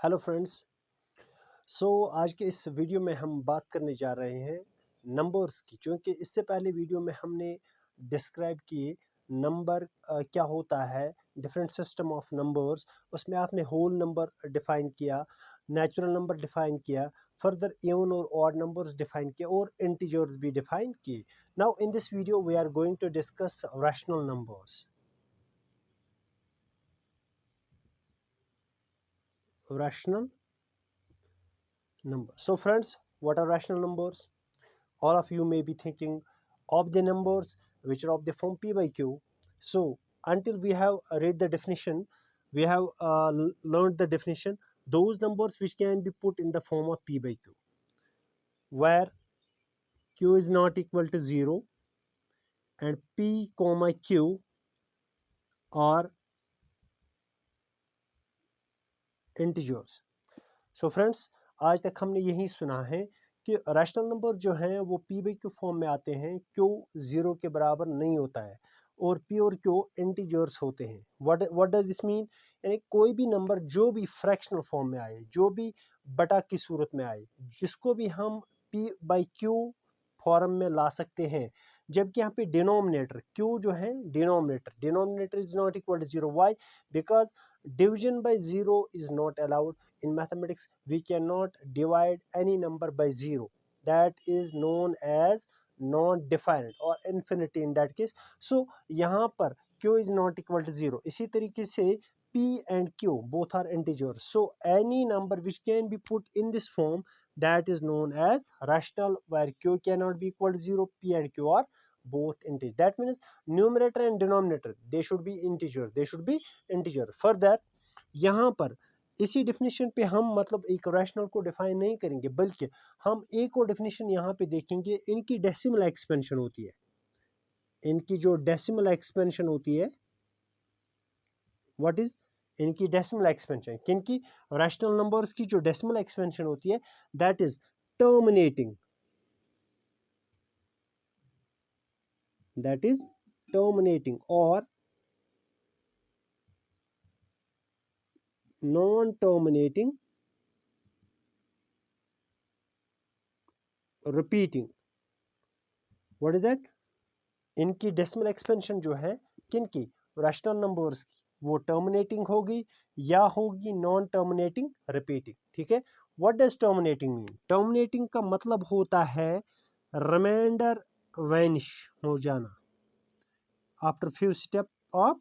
Hello friends. आज के इस वीडियो में हम बात करने जा रहे हैं नंबर्स की। क्योंकि इससे पहले वीडियो में हमने डिस्क्राइब किए नंबर क्या होता है, डिफरेंट सिस्टम ऑफ नंबर्स। उसमें आपने होल नंबर डिफाइन किया, नेचुरल नंबर डिफाइन किया, फर्दर इवन और ऑड नंबर्स डिफाइन किए और इंटीजर्स भी डिफाइन किए। Now in this video we are going to discuss rational numbers. Rational numbers. So friends, what are rational numbers? All of you may be thinking of the numbers which are of the form p by q. So until we have read the definition, we have learned the definition, those numbers which can be put in the form of p by q, where q is not equal to 0 and p comma q are integers. So friends, आज तक हमने यही सुना है कि rational number जो हैं वो पी बाई क्यू फॉर्म में आते हैं, क्यू ज़ीरो के बराबर नहीं होता है और पी और क्यू इंटीजर्स होते हैं। What does this mean? यानी कोई भी नंबर जो भी फ्रैक्शनल फॉर्म में आए, जो भी बटा की सूरत में आए, जिसको भी हम पी बाई क्यू फॉर्म में ला सकते हैं। जबकि यहाँ पे डिनोमिनेटर क्यू जो है, denominator is not equal to zero. Why? Because division by zero is not allowed. In mathematics we cannot divide any number by zero. That is known as non-definite or infinity in that case. So यहाँ पर q is not equal to zero. इसी तरीके से p and q both are integers. So any number which can be put in this form, that is known as rational, where q cannot be equal to zero, p and q are both integer. That means numerator and denominator, they should be integer. Further यहाँ पर इसी definition पे हम मतलब एक rational को define नहीं करेंगे, बल्कि हम एक और डेफिनेशन यहाँ पे देखेंगे। इनकी डेसिमल एक्सपेंशन होती है, इनकी जो डेसिमल एक्सपेंशन होती है, व्हाट इज इनकी डेसिमल एक्सपेंशन? किनकी? रैशनल नंबर्स की जो डेसिमल एक्सपेंशन होती है, दैट इज टर्मिनेटिंग, और non terminating, repeating. What is that? इनकी डेसिमल एक्सपेंशन जो है, किनकी? रैशनल नंबर्स की, वो टर्मिनेटिंग होगी या होगी नॉन टर्मिनेटिंग, रिपीटिंग। ठीक है। What does terminating mean? Terminating का मतलब होता है रिमाइंडर वैनिश हो जाना after few step of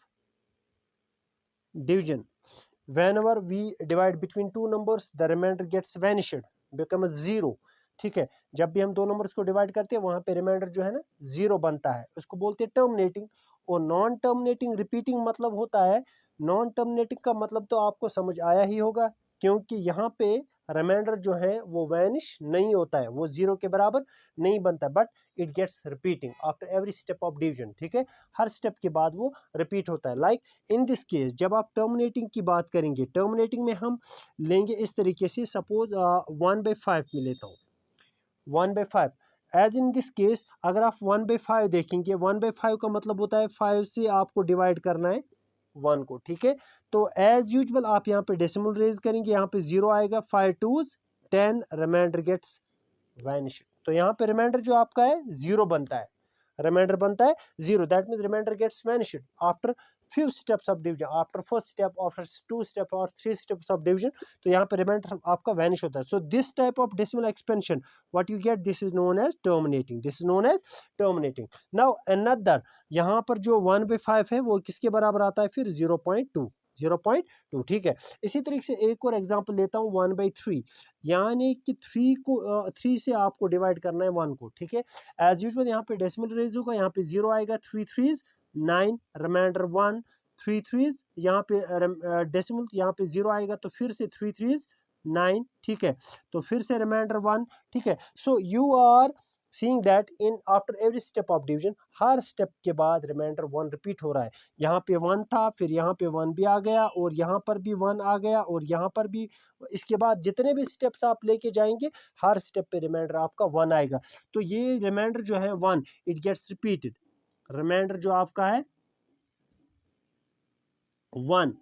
division. whenever we divide between two numbers, the remainder gets vanished, becomes zero. ठीक है। जब भी हम दो नंबर्स को डिवाइड करते हैं, वहां पे रिमाइंडर जो है ना, जीरो बनता है, उसको बोलते हैं टर्मिनेटिंग। और नॉन टर्मिनेटिंग रिपीटिंग मतलब होता है, नॉन टर्मिनेटिंग का मतलब तो आपको समझ आया ही होगा, क्योंकि यहाँ पे रिमाइंडर जो है वो वैनिश नहीं होता है, वो जीरो के बराबर नहीं बनता, but it gets repeating after every step of division. ठीक है। हर स्टेप के बाद वो रिपीट होता है। लाइक इन दिस केस, जब आप टर्मिनेटिंग की बात करेंगे, टर्मिनेटिंग में हम लेंगे इस तरीके से, सपोज 1/5 में लेता हूँ, 1/5। एज इन दिस केस अगर आप 1/5 देखेंगे, 1/5 का मतलब होता है 5 से आपको डिवाइड करना है 1 को। ठीक है। तो एज यूजुअल आप यहाँ पे डेसिमल रेज करेंगे, यहाँ पे 0 आएगा, 5 2s 10, रिमाइंडर गेट्स वैनिश। तो यहाँ पे रिमाइंडर जो आपका है जीरो बनता है, रिमाइंडर बनता है zero. That means remainder gets vanished after few steps of division, after first step, after two step or three steps of division। तो यहाँ पे रिमाइंडर आपका वैनिश होता है। So this type of decimal expansion what you get, this is known as terminating, this is known as terminating. Now another, यहाँ पर जो 1/5 है वो किसके बराबर आता है फिर? 0.2, 0.2। ठीक है। इसी तरीके से एक और एग्जांपल लेता हूँ, 1/3, यानी कि 3 से आपको डिवाइड करना है 1 को। ठीक है। एज यूजुअल यहाँ पे डेसिमल रेज होगा, यहाँ पे 0 आएगा, 3 3s 9, रिमाइंडर 1, 3 3s यहाँ पे डेसिमल, यहाँ पे 0 आएगा, तो फिर से 3 3s 9। ठीक है। तो फिर से रिमाइंडर 1। ठीक है। So you are seeing that in after every step of division, हर स्टेप के बाद रिमाइंडर 1 रिपीट हो रहा है। यहाँ पे 1 था, फिर यहाँ पे 1 भी आ गया, और यहाँ पर भी 1 आ गया, और यहाँ पर भी। इसके बाद जितने भी स्टेप्स आप लेके जाएंगे, हर स्टेप पे रिमाइंडर आपका 1 आएगा। तो ये रिमाइंडर जो है 1, इट गेट्स रिपीटेड। रिमाइंडर जो आपका है 1,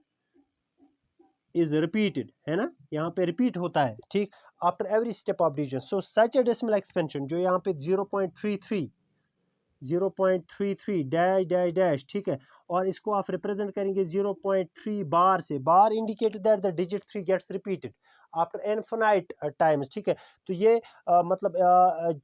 इज रिपीटेड, है ना, यहाँ पे रिपीट होता है, ठीक, after every step of division. So such A decimal expansion, जो यहाँ पे 0.33 डैश डैश डैश, ठीक है, और इसको आप रिप्रेजेंट करेंगे 0.3 बार से। Bar indicate that the digit 3 gets repeated after infinite times, ठीक है। तो ये मतलब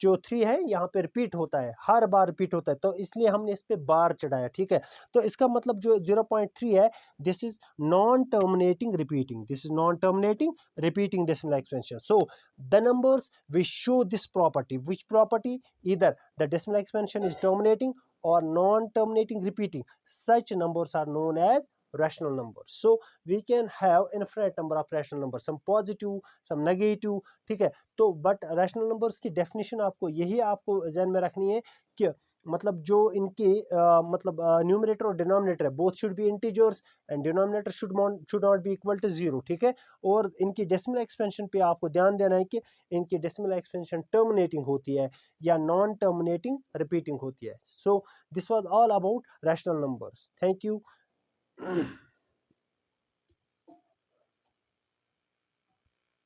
जो 3 है यहाँ पे रिपीट होता है, हर बार रिपीट होता है, तो इसलिए हमने इस पे बार चढ़ाया, ठीक है। तो इसका मतलब जो 0.3 है, this is non terminating repeating, this is non terminating repeating decimal expansion. So the numbers which show this property, which property, either the decimal expansion is terminating or non-terminating repeating, such numbers are known as rational numbers. So we can have infinite number of rational numbers, some positive, some negative, ठीक है। तो but rational numbers की definition आपको यही आपको ध्यान में रखनी है कि मतलब जो इनके मतलब न्यूमरेटर और डिनोमिनेटर है, both should be integers and denominator should not be equal to 0, ठीक है। और इनकी डेसिमल एक्सपेंशन पे आपको ध्यान देना है कि इनकी डेसिमल एक्सपेंशन टर्मिनेटिंग होती है या नॉन टर्मिनेटिंग रिपीटिंग होती है। So this was all about rational numbers. Thank you.